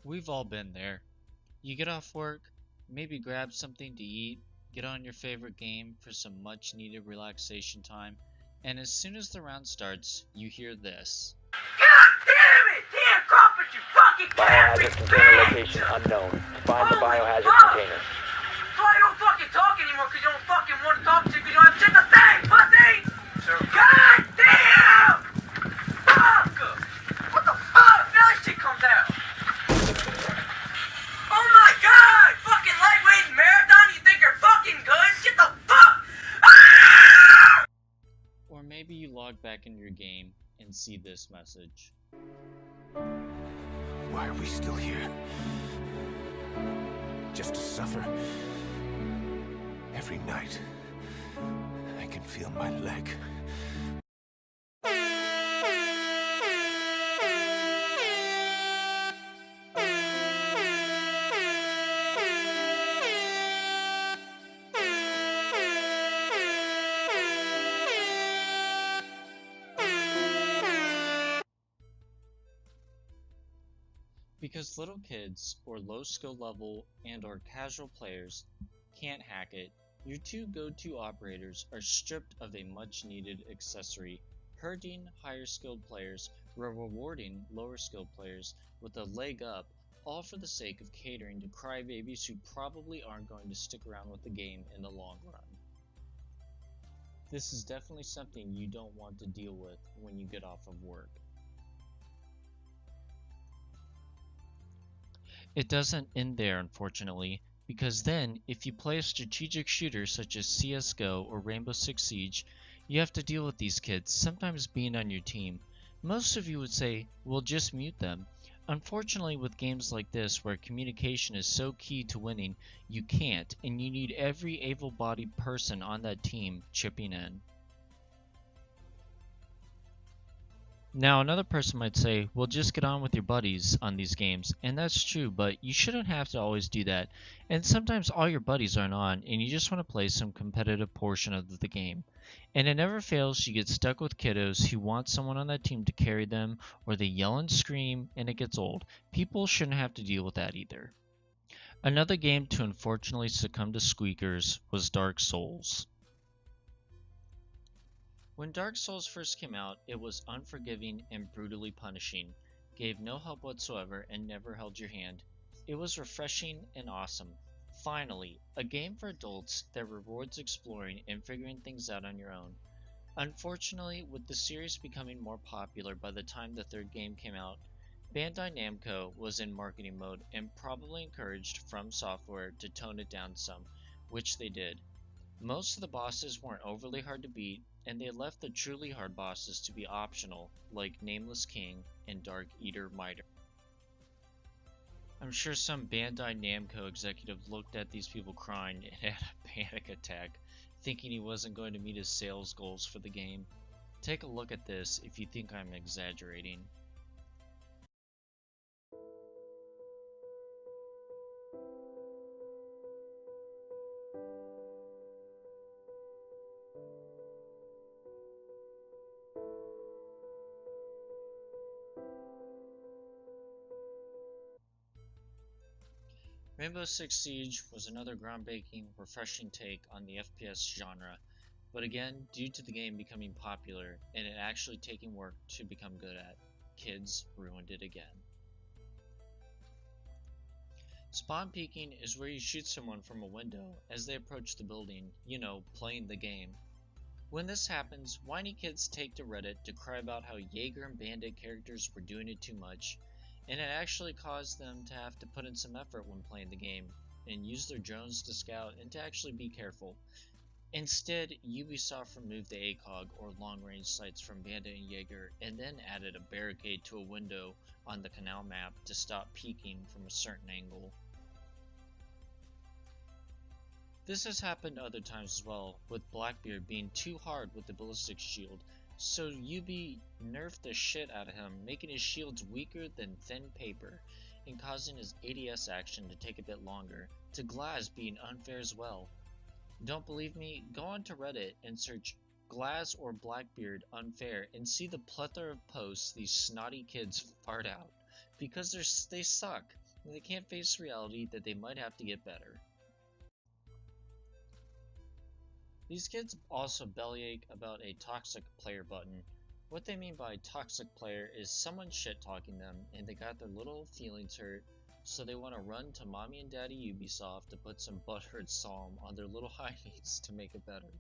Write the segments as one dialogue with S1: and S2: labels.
S1: We've all been there. You get off work, maybe grab something to eat, get on your favorite game for some much needed relaxation time, and as soon as the round starts, you hear this.
S2: God damn it! Damn crumpet, you fucking
S3: Biohazard container location unknown. Find the biohazard container.
S2: So I don't fucking talk anymore because you don't fucking want to talk to because you don't have shit to say, pussy! God damn! Fuck! What the fuck? Now that shit comes out. Oh my god! Fucking lightweight marathon, you think you're fucking good? Get the fuck! Ah!
S1: Or maybe you log back into your game and see this message.
S4: Why are we still here? Just to suffer? Every night, I can feel my leg.
S1: Because little kids, or low skill level and or casual players, can't hack it, your two go-to operators are stripped of a much needed accessory, hurting higher skilled players while rewarding lower skilled players with a leg up, all for the sake of catering to crybabies who probably aren't going to stick around with the game in the long run. This is definitely something you don't want to deal with when you get off of work. It doesn't end there, unfortunately, because then, if you play a strategic shooter such as CSGO or Rainbow Six Siege, you have to deal with these kids sometimes being on your team. Most of you would say, well, just mute them. Unfortunately, with games like this where communication is so key to winning, you can't, and you need every able-bodied person on that team chipping in. Now, another person might say, well, just get on with your buddies on these games, and that's true, but you shouldn't have to always do that, and sometimes all your buddies aren't on, and you just want to play some competitive portion of the game. And it never fails, you get stuck with kiddos who want someone on that team to carry them, or they yell and scream, and it gets old. People shouldn't have to deal with that either. Another game to unfortunately succumb to squeakers was Dark Souls. When Dark Souls first came out, it was unforgiving and brutally punishing, gave no help whatsoever, and never held your hand. It was refreshing and awesome. Finally, a game for adults that rewards exploring and figuring things out on your own. Unfortunately, with the series becoming more popular by the time the third game came out, Bandai Namco was in marketing mode and probably encouraged From Software to tone it down some, which they did. Most of the bosses weren't overly hard to beat, and they left the truly hard bosses to be optional, like Nameless King and Dark Eater Miter. I'm sure some Bandai Namco executive looked at these people crying and had a panic attack, thinking he wasn't going to meet his sales goals for the game. Take a look at this if you think I'm exaggerating. Rainbow Six Siege was another groundbreaking, refreshing take on the FPS genre, but again, due to the game becoming popular and it actually taking work to become good at, kids ruined it again. Spawn peeking is where you shoot someone from a window as they approach the building, playing the game. When this happens, whiny kids take to Reddit to cry about how Jaeger and Bandit characters were doing it too much, and it actually caused them to have to put in some effort when playing the game, and use their drones to scout and to actually be careful. Instead, Ubisoft removed the ACOG or long-range sights from Bandit and Jaeger, and then added a barricade to a window on the canal map to stop peeking from a certain angle. This has happened other times as well, with Blackbeard being too hard with the ballistic shield, so Ubi nerfed the shit out of him, making his shields weaker than thin paper, and causing his ADS action to take a bit longer, to Glaz being unfair as well. Don't believe me? Go onto Reddit and search Glaz or Blackbeard unfair and see the plethora of posts these snotty kids fart out, because they suck. and they can't face reality that they might have to get better. These kids also bellyache about a toxic player button. What they mean by toxic player is someone shit talking them and they got their little feelings hurt, so they want to run to mommy and daddy Ubisoft to put some butthurt psalm on their little hideys to make it better.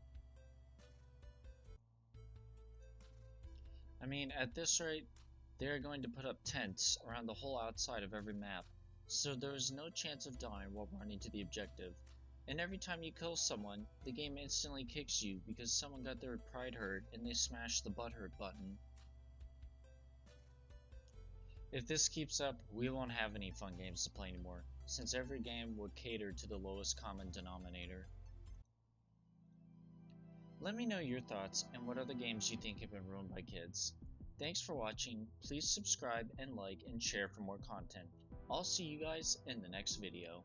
S1: I mean, at this rate, they are going to put up tents around the whole outside of every map, so there is no chance of dying while running to the objective. And every time you kill someone, the game instantly kicks you because someone got their pride hurt and they smashed the butthurt button. If this keeps up, we won't have any fun games to play anymore, since every game would cater to the lowest common denominator. Let me know your thoughts and what other games you think have been ruined by kids. Thanks for watching, please subscribe and like and share for more content. I'll see you guys in the next video.